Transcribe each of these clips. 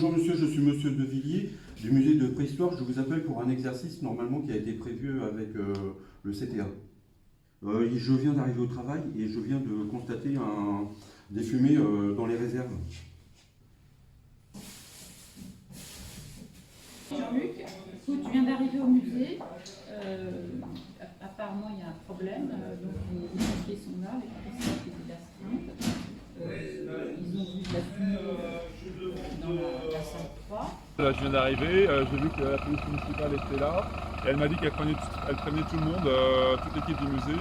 bonjour monsieur, je suis monsieur De Villiers du musée de préhistoire. Je vous appelle pour un exercice normalement qui a été prévu avec le CTA. Je viens d'arriver au travail et je viens de constater des fumées dans les réserves. Jean-Luc, écoute, je viens d'arriver au musée. Apparemment, il y a un problème. Donc, les pompiers sont là, les professeurs étaient d'astreinte. Ils ont vu de la fumée dans la salle 3. Là, je viens d'arriver, j'ai vu que la police municipale était là. Et elle m'a dit qu'elle prévenait tout le monde, toute l'équipe du musée,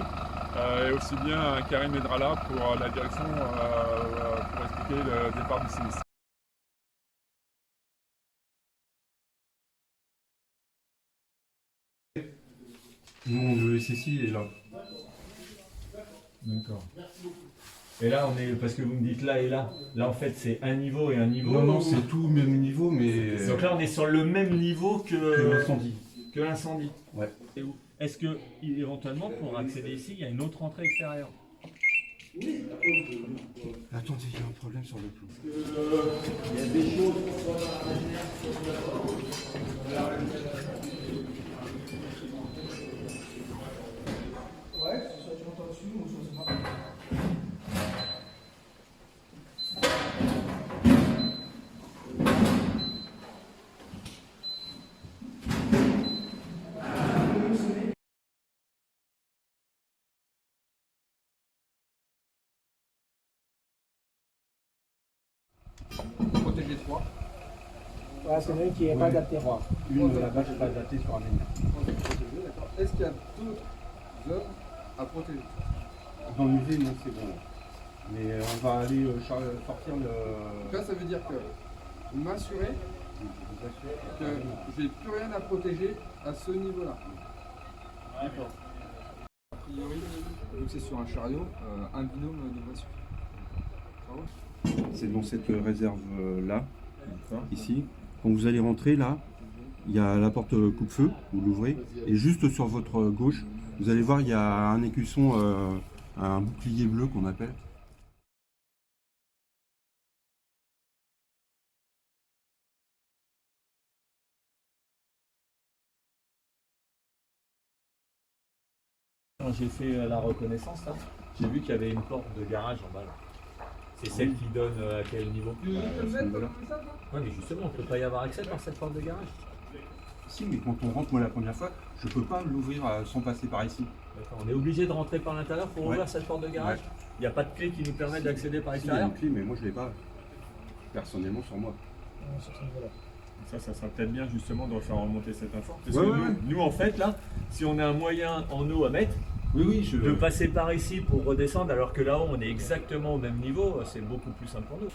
et aussi bien Karim Medrala pour la direction pour expliquer le départ du sinistre. Non, le SSI est là. D'accord. Et là, on est, parce que vous me dites là et là, là en fait c'est un niveau et un niveau. Non, non, c'est tout au même niveau, mais... Donc là on est sur le même niveau que l'incendie. Que l'incendie. Ouais. Est-ce que éventuellement pour accéder ici, il y a une autre entrée extérieure? Attendez, il y a un problème sur le plan. Il y a des choses soit tu montes dessus ou soit c'est pas. Protéger 3. Voilà, c'est une qui n'est pas adapté. Une là-bas, je pas adapté sur un menu. Est-ce qu'il y a d'autres zones à protéger? Dans le musée, non, c'est bon. Mais on va aller sortir le... Donc là, ça veut dire que vous m'assurez que j'ai plus rien à protéger à ce niveau-là. D'accord. A priori, vu que c'est sur un chariot, un binôme devrait suffire. C'est dans cette réserve-là, ici. Quand vous allez rentrer, là, il y a la porte coupe-feu, vous l'ouvrez, et juste sur votre gauche, vous allez voir, il y a un écusson, un bouclier bleu qu'on appelle. Quand j'ai fait la reconnaissance là, j'ai vu qu'il y avait une porte de garage en bas là. C'est celle qui donne à quel niveau? Tu peux le mettre comme ça, Oui, mais justement, on ne peut pas y avoir accès par cette porte de garage. Si, mais quand on rentre, moi, la première fois, je peux pas l'ouvrir sans passer par ici. D'accord. On est obligé de rentrer par l'intérieur pour Ouais. ouvrir cette porte de garage. Ouais. Il n'y a pas de clé qui nous permet d'accéder par Si, il y a l'extérieur. une clé, mais moi, je l'ai pas, personnellement, sur moi. Sur ce niveau-là. Ça sera peut-être bien justement de faire remonter cette info. Parce Ouais, que ouais, nous, en fait, là, si on a un moyen en eau à mettre, Oui, oui, je... de passer par ici pour redescendre alors que là-haut on est exactement au même niveau, c'est beaucoup plus simple pour nous.